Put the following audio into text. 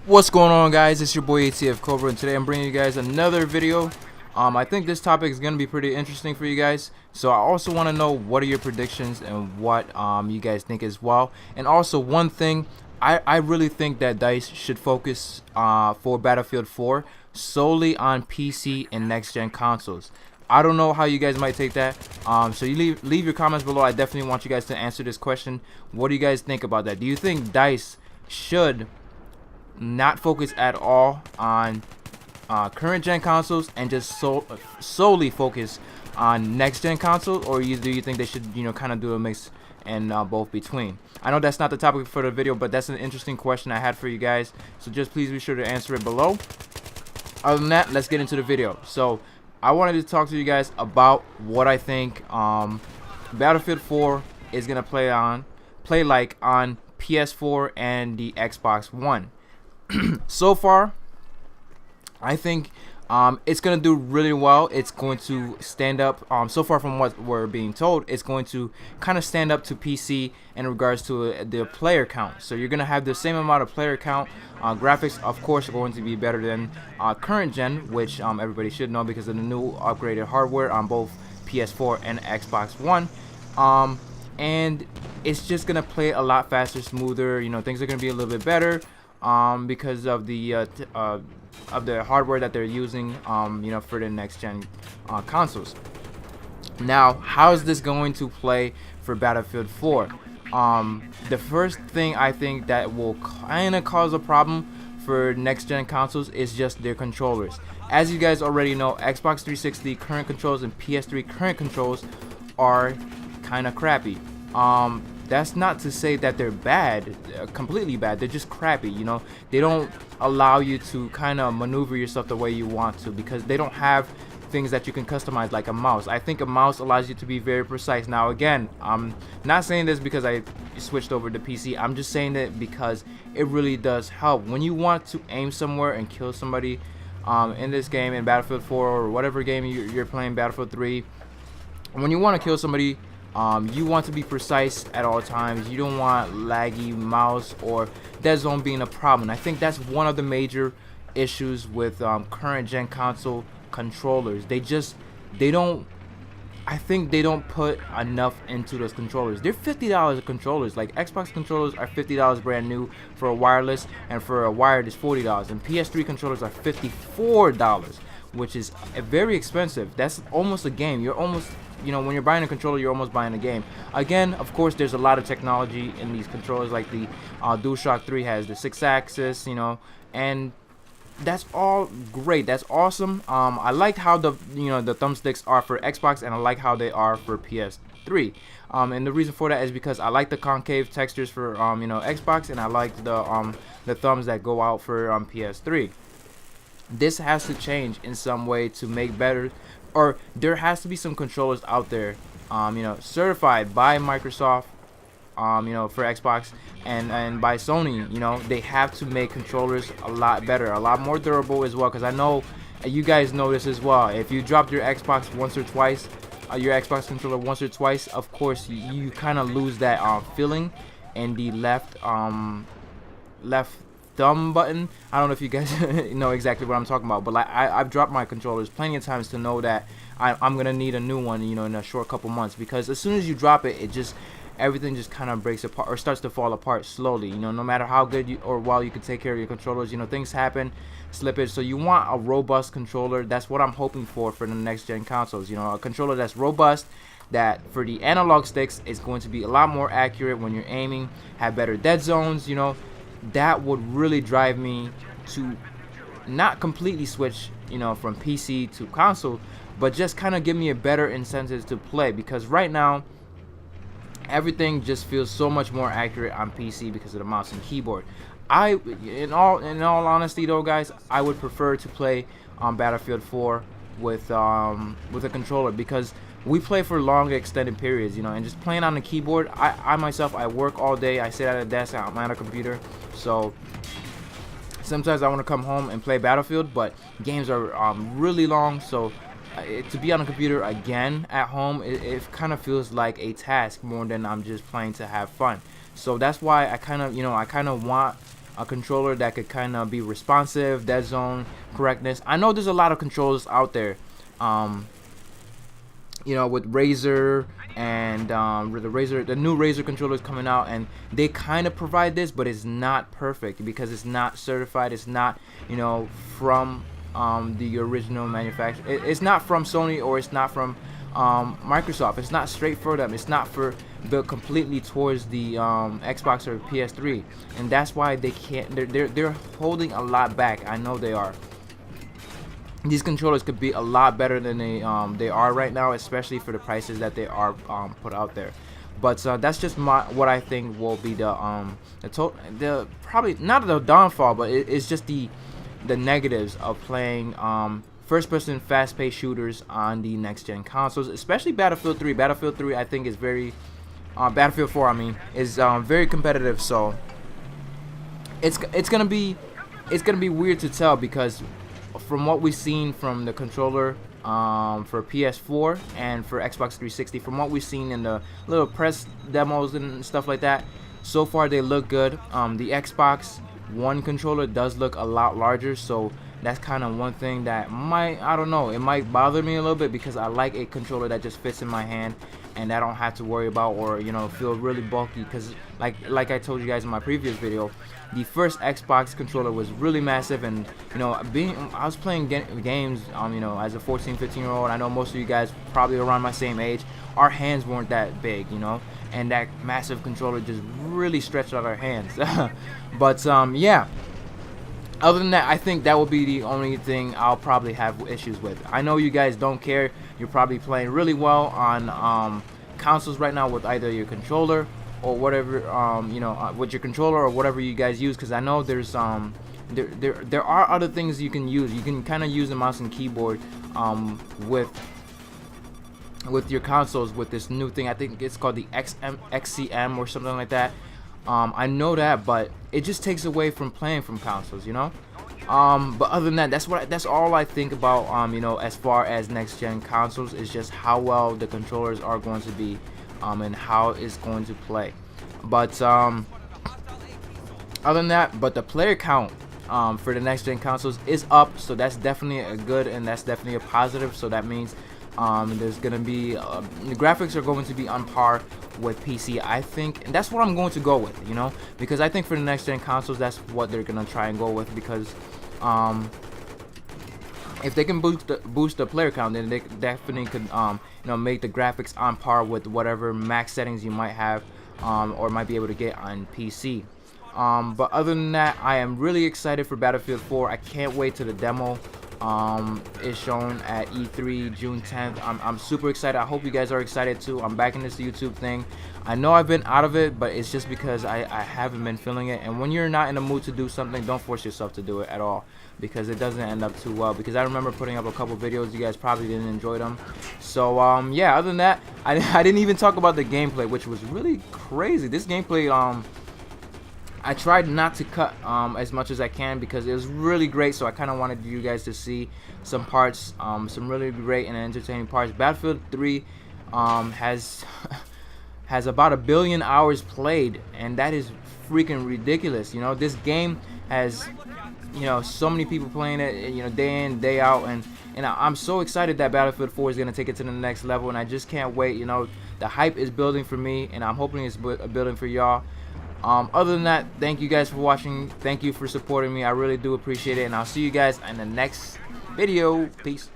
What's going on, guys? It's your boy ATFCOBRA, and today I'm bringing you guys another video. I think this topic is going to be pretty interesting for you guys, so I also want to know what are your predictions and what you guys think as well. And also one thing, I really think that DICE should focus for Battlefield 4 solely on PC and next-gen consoles. I don't know how you guys might take that, so you leave your comments below. I definitely want you guys to answer this question. What do you guys think about that? Do you think DICE should not focus at all on current gen consoles and just solely focus on next gen consoles, or do you think they should, kind of do a mix and both between? I know that's not the topic for the video, but that's an interesting question I had for you guys, so just please be sure to answer it below. Other than that, let's get into the video. So I wanted to talk to you guys about what I think Battlefield 4 is gonna play like on PS4 and the Xbox One. So far, I think it's gonna do really well. It's going to stand up. So far from what we're being told, it's going to kind of stand up to PC in regards to the player count. So you're gonna have the same amount of player count. Graphics, of course, are going to be better than current gen, which everybody should know because of the new upgraded hardware on both PS4 and Xbox One. And it's just gonna play a lot faster, smoother. Things are gonna be a little bit better. Because of the hardware that they're using, for the next gen consoles. Now, how is this going to play for Battlefield 4? The first thing I think that will kind of cause a problem for next gen consoles is just their controllers. As you guys already know, Xbox 360 current controls and PS3 current controls are kind of crappy. That's not to say that they're bad, completely bad. They're just crappy. They don't allow you to kind of maneuver yourself the way you want to because they don't have things that you can customize like a mouse. I think a mouse allows you to be very precise. Now again, I'm not saying this because I switched over to PC. I'm just saying that because it really does help when you want to aim somewhere and kill somebody in this game, in Battlefield 4 or whatever game you're playing, Battlefield 3. When you want to kill somebody, you want to be precise at all times. You don't want laggy mouse or dead zone being a problem. I think that's one of the major issues with current gen console controllers. I think they don't put enough into those controllers. They're $50 controllers. Like Xbox controllers are $50 brand new for a wireless, and for a wired is $40. And PS3 controllers are $54, which is very expensive. That's almost a game. You're almost, when you're buying a controller, you're almost buying a game. Again, of course, there's a lot of technology in these controllers, like the DualShock 3 has the 6-axis, and that's all great. That's awesome. I like how the thumbsticks are for Xbox, and I like how they are for PS3. And the reason for that is because I like the concave textures for Xbox, and I like the thumbs that go out for PS3. This has to change in some way to make better, or there has to be some controllers out there, certified by Microsoft, for Xbox and by Sony. They have to make controllers a lot better, a lot more durable as well, because I know you guys know this as well. If you dropped your Xbox once or twice, your Xbox controller once or twice, of course you kind of lose that feeling in the left thumb button. I don't know if you guys know exactly what I'm talking about, but like I've dropped my controllers plenty of times to know that I'm gonna need a new one, in a short couple months, because as soon as you drop it, everything just kind of breaks apart or starts to fall apart slowly. No matter how good or well you can take care of your controllers, things happen, slippage. So you want a robust controller. That's what I'm hoping for the next gen consoles. A controller that's robust, that for the analog sticks is going to be a lot more accurate when you're aiming, have better dead zones. That would really drive me to not completely switch, from PC to console, but just kind of give me a better incentive to play, because right now everything just feels so much more accurate on PC because of the mouse and keyboard. In all honesty though, guys, I would prefer to play on Battlefield 4 with a controller, because we play for long extended periods, and just playing on the keyboard, I myself, I work all day, I sit at a desk, I'm at a computer, so sometimes I want to come home and play Battlefield, but games are really long, so to be on a computer again at home, it kind of feels like a task more than I'm just playing to have fun. So that's why I kind of want a controller that could kind of be responsive, dead zone correctness. I know there's a lot of controllers out there, you know, with Razer and the new Razer controllers coming out, and they kind of provide this, but it's not perfect because it's not certified. It's not, you know, from the original manufacturer. It's not from Sony, or it's not from Microsoft. It's not straight for them. It's not built completely towards the Xbox or PS3, and that's why they can't. They're holding a lot back. I know they are. These controllers could be a lot better than they are right now, especially for the prices that they are put out there. But that's just what I think will be the probably not the downfall, but it's just the negatives of playing first-person fast-paced shooters on the next-gen consoles, especially Battlefield 3. Battlefield 3, I think, is very Battlefield 4, I mean, is very competitive. So it's gonna be weird to tell, because from what we've seen from the controller for PS4 and for Xbox 360, from what we've seen in the little press demos and stuff like that, so far they look good. The Xbox One controller does look a lot larger, so that's kind of one thing that might, I don't know, it might bother me a little bit, because I like a controller that just fits in my hand and I don't have to worry about, or, you know, feel really bulky, because like I told you guys in my previous video, the first Xbox controller was really massive, and, you know, I was playing games, you know, as a 14-15-year-old. I know most of you guys probably around my same age, our hands weren't that big, you know, and that massive controller just really stretched out our hands. But yeah, other than that, I think that will be the only thing I'll probably have issues with. I know you guys don't care. You're probably playing really well on consoles right now with either your controller or whatever, you know, with your controller or whatever you guys use, because I know there's there are other things you can use. You can kind of use the mouse and keyboard with your consoles with this new thing. I think it's called the XCM or something like that. I know that, but it just takes away from playing from consoles, you know. But other than that, that's all I think about, you know, as far as next gen consoles, is just how well the controllers are going to be, and how it's going to play. But other than that, but the player count for the next gen consoles is up, so that's definitely a good, and that's definitely a positive. So that means there's gonna be the graphics are going to be on par with PC, I think, and that's what I'm going to go with, you know, because I think for the next gen consoles, that's what they're gonna try and go with, because if they can boost the player count, then they definitely could you know, make the graphics on par with whatever max settings you might have or might be able to get on PC. But other than that, I am really excited for Battlefield 4. I can't wait till the demo is shown at E3 June 10th. I'm super excited. I hope you guys are excited too. I'm back in this YouTube thing. I know I've been out of it, but it's just because I haven't been feeling it. And when you're not in the mood to do something, don't force yourself to do it at all, because it doesn't end up too well. Because I remember putting up a couple videos, you guys probably didn't enjoy them. So yeah, other than that, I didn't even talk about the gameplay, which was really crazy. This gameplay, I tried not to cut as much as I can, because it was really great. So I kind of wanted you guys to see some parts, some really great and entertaining parts. Battlefield 3 has about 1 billion hours played, and that is freaking ridiculous. You know, this game has, you know, so many people playing it, you know, day in, day out, and I'm so excited that Battlefield 4 is gonna take it to the next level, and I just can't wait. You know, the hype is building for me, and I'm hoping it's building for y'all. Other than that, thank you guys for watching. Thank you for supporting me. I really do appreciate it, and I'll see you guys in the next video. Peace.